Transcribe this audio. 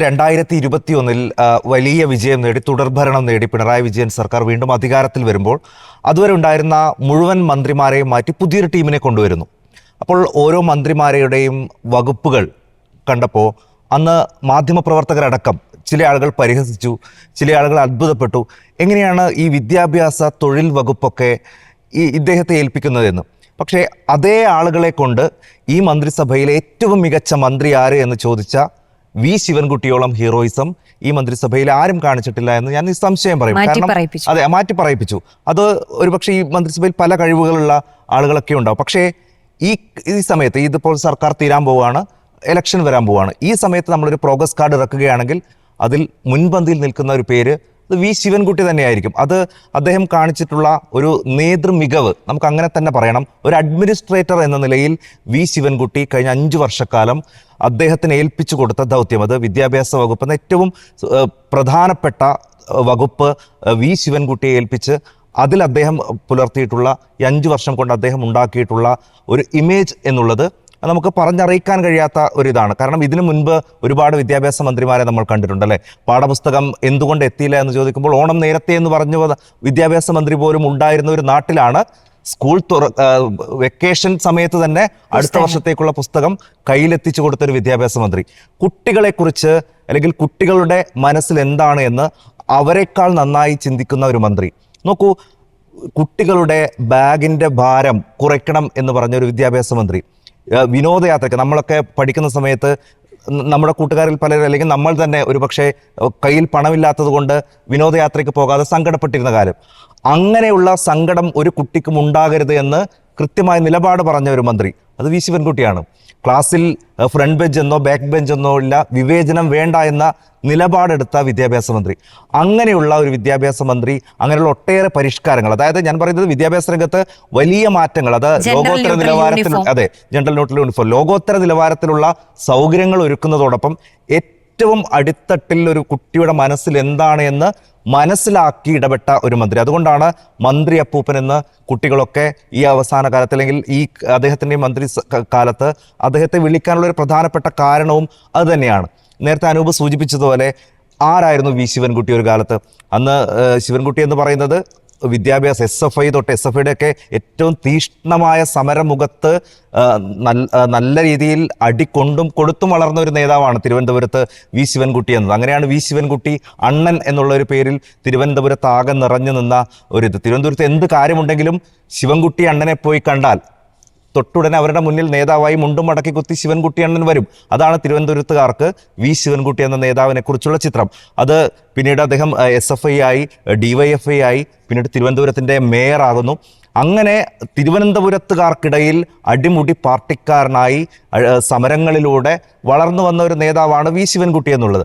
2021 വലിയ വിജയം നേടി തുടർഭരണം നേടി പിണറായി വിജയൻ സർക്കാർ വീണ്ടും അധികാരത്തിൽ വരുമ്പോൾ അതുവരെ ഉണ്ടായിരുന്ന മുഴുവൻ മന്ത്രിമാരെയും മാറ്റി പുതിയൊരു ടീമിനെ കൊണ്ടുവരുന്നു. അപ്പോൾ ഓരോ മന്ത്രിമാരുടെയും വകുപ്പുകൾ കണ്ടപ്പോൾ അന്ന് മാധ്യമപ്രവർത്തകരടക്കം ചില ആളുകൾ പരിഹസിച്ചു, ചില ആളുകൾ അത്ഭുതപ്പെട്ടു. എങ്ങനെയാണ് ഈ വിദ്യാഭ്യാസ തൊഴിൽ വകുപ്പൊക്കെ ഇദ്ദേഹത്തെ ഏൽപ്പിക്കുന്നതെന്ന്. പക്ഷേ അതേ ആളുകളെ കൊണ്ട് ഈ മന്ത്രിസഭയിലെ ഏറ്റവും മികച്ച മന്ത്രി ആര് എന്ന് ചോദിച്ച വി ശിവൻകുട്ടിയോളം ഹീറോയിസം ഈ മന്ത്രിസഭയിൽ ആരും കാണിച്ചിട്ടില്ല എന്ന് ഞാൻ നിസ്സംശയം പറയും. കാരണം അതെ, മാറ്റി പറയിപ്പിച്ചു. അത് ഒരുപക്ഷെ ഈ മന്ത്രിസഭയിൽ പല കഴിവുകളുള്ള ആളുകളൊക്കെ ഉണ്ടാവും. പക്ഷേ ഈ സമയത്ത് ഇതിപ്പോൾ സർക്കാർ തീരാൻ പോവുകയാണ്, ഇലക്ഷൻ വരാൻ പോവുകയാണ്. ഈ സമയത്ത് നമ്മളൊരു പ്രോഗ്രസ് കാർഡ് ഇറക്കുകയാണെങ്കിൽ അതിൽ മുൻപന്തിയിൽ നിൽക്കുന്ന ഒരു പേര് അത് വി ശിവൻകുട്ടി തന്നെയായിരിക്കും. അത് അദ്ദേഹം കാണിച്ചിട്ടുള്ള ഒരു നേതൃമികവ് നമുക്ക് അങ്ങനെ തന്നെ പറയണം. ഒരു അഡ്മിനിസ്ട്രേറ്റർ എന്ന നിലയിൽ വി ശിവൻകുട്ടി കഴിഞ്ഞ 5 വർഷക്കാലം അദ്ദേഹത്തിന് ഏൽപ്പിച്ചു കൊടുത്ത ദൗത്യം, അത് വിദ്യാഭ്യാസ വകുപ്പ് എന്ന ഏറ്റവും പ്രധാനപ്പെട്ട വകുപ്പ് വി ശിവൻകുട്ടിയെ ഏൽപ്പിച്ച് അതിൽ അദ്ദേഹം പുലർത്തിയിട്ടുള്ള 5 വർഷം കൊണ്ട് അദ്ദേഹം ഉണ്ടാക്കിയിട്ടുള്ള ഒരു ഇമേജ് എന്നുള്ളത് നമുക്ക് പറഞ്ഞറിയിക്കാൻ കഴിയാത്ത ഒരിതാണ്. കാരണം ഇതിനു മുൻപ് ഒരുപാട് വിദ്യാഭ്യാസ മന്ത്രിമാരെ നമ്മൾ കണ്ടിട്ടുണ്ടല്ലേ. പാഠപുസ്തകം എന്തുകൊണ്ട് എത്തിയില്ല എന്ന് ചോദിക്കുമ്പോൾ ഓണം നേരത്തെ എന്ന് പറഞ്ഞു വിദ്യാഭ്യാസ മന്ത്രി പോലും ഉണ്ടായിരുന്ന ഒരു നാട്ടിലാണ് സ്കൂൾ വെക്കേഷൻ സമയത്ത് തന്നെ അടുത്ത വർഷത്തേക്കുള്ള പുസ്തകം കയ്യിലെത്തിച്ചു കൊടുത്തൊരു വിദ്യാഭ്യാസ മന്ത്രി. കുട്ടികളെക്കുറിച്ച് അല്ലെങ്കിൽ കുട്ടികളുടെ മനസ്സിൽ എന്താണ് എന്ന് അവരെക്കാൾ നന്നായി ചിന്തിക്കുന്ന ഒരു മന്ത്രി. നോക്കൂ, കുട്ടികളുടെ ബാഗിൻ്റെ ഭാരം കുറയ്ക്കണം എന്ന് പറഞ്ഞൊരു വിദ്യാഭ്യാസ മന്ത്രി. വിനോദയാത്രയ്ക്ക് നമ്മളൊക്കെ പഠിക്കുന്ന സമയത്ത് നമ്മുടെ കൂട്ടുകാരിൽ പലരും അല്ലെങ്കിൽ നമ്മൾ തന്നെ ഒരുപക്ഷെ കയ്യിൽ പണമില്ലാത്തത് കൊണ്ട് വിനോദയാത്രയ്ക്ക് പോകാതെ സങ്കടപ്പെട്ടിരുന്ന കാലം. അങ്ങനെയുള്ള സങ്കടം ഒരു കുട്ടിക്കും ഉണ്ടാകരുത് എന്ന് കൃത്യമായ നിലപാട് പറഞ്ഞ ഒരു മന്ത്രി അത് വി ശിവൻകുട്ടിയാണ്. ക്ലാസ്സിൽ ഫ്രണ്ട് ബെഞ്ച് എന്നോ ബാക്ക് ബെഞ്ച് എന്നോ ഇല്ല, വിവേചനം വേണ്ട എന്ന നിലപാടെടുത്ത വിദ്യാഭ്യാസ മന്ത്രി. അങ്ങനെയുള്ള ഒരു വിദ്യാഭ്യാസ മന്ത്രി, അങ്ങനെയുള്ള ഒട്ടേറെ പരിഷ്കാരങ്ങൾ, അതായത് ഞാൻ പറയുന്നത് വിദ്യാഭ്യാസ രംഗത്ത് വലിയ മാറ്റങ്ങൾ, അത് ലോകോത്തര നിലവാരത്തിൽ, അതെ, ജനറൽ ന്യൂട്രൽ യൂണിഫോം, ലോകോത്തര നിലവാരത്തിലുള്ള സൗകര്യങ്ങൾ ഒരുക്കുന്നതോടൊപ്പം ഏറ്റവും അടിത്തട്ടിൽ ഒരു കുട്ടിയുടെ മനസ്സിൽ എന്താണ് എന്ന് മനസ്സിലാക്കി ഇടപെട്ട ഒരു മന്ത്രി. അതുകൊണ്ടാണ് മന്ത്രി അപ്പൂപ്പൻ എന്ന് കുട്ടികളൊക്കെ ഈ അവസാന കാലത്ത് അല്ലെങ്കിൽ ഈ അദ്ദേഹത്തിൻ്റെ മന്ത്രി കാലത്ത് അദ്ദേഹത്തെ വിളിക്കാനുള്ള ഒരു പ്രധാനപ്പെട്ട കാരണവും അത് തന്നെയാണ്. നേരത്തെ അനൂപ് സൂചിപ്പിച്ചതുപോലെ ആരായിരുന്നു വി ശിവൻകുട്ടി ഒരു കാലത്ത്? അന്ന് ശിവൻകുട്ടി എന്ന് പറയുന്നത് വിദ്യാഭ്യാസ SFI തൊട്ട് SFIയുടെ ഒക്കെ ഏറ്റവും തീഷ്ണമായ സമരമുഖത്ത് നല്ല രീതിയിൽ കൊടുത്തും വളർന്ന ഒരു നേതാവാണ് തിരുവനന്തപുരത്ത് വി ശിവൻകുട്ടി എന്നത്. അങ്ങനെയാണ് വി ശിവൻകുട്ടി അണ്ണൻ എന്നുള്ള ഒരു പേരിൽ തിരുവനന്തപുരത്ത് ആകെ നിറഞ്ഞു നിന്ന ഒരിത്. തിരുവനന്തപുരത്ത് എന്ത് കാര്യമുണ്ടെങ്കിലും ശിവൻകുട്ടി അണ്ണനെ പോയി കണ്ടാൽ തൊട്ടുടനെ അവരുടെ മുന്നിൽ നേതാവായി മുണ്ടും മടക്കി കുത്തി ശിവൻകുട്ടി അണ്ണൻ വരും. അതാണ് തിരുവനന്തപുരത്തുകാർക്ക് വി ശിവൻകുട്ടി എന്ന നേതാവിനെ കുറിച്ചുള്ള ചിത്രം. അത് പിന്നീട് അദ്ദേഹം SFI ആയി, DYFI ആയി, പിന്നീട് തിരുവനന്തപുരത്തിൻ്റെ മേയറാകുന്നു. അങ്ങനെ തിരുവനന്തപുരത്തുകാർക്കിടയിൽ അടിമുടി പാർട്ടിക്കാരനായി സമരങ്ങളിലൂടെ വളർന്നു വന്ന ഒരു നേതാവാണ് വി ശിവൻകുട്ടി എന്നുള്ളത്.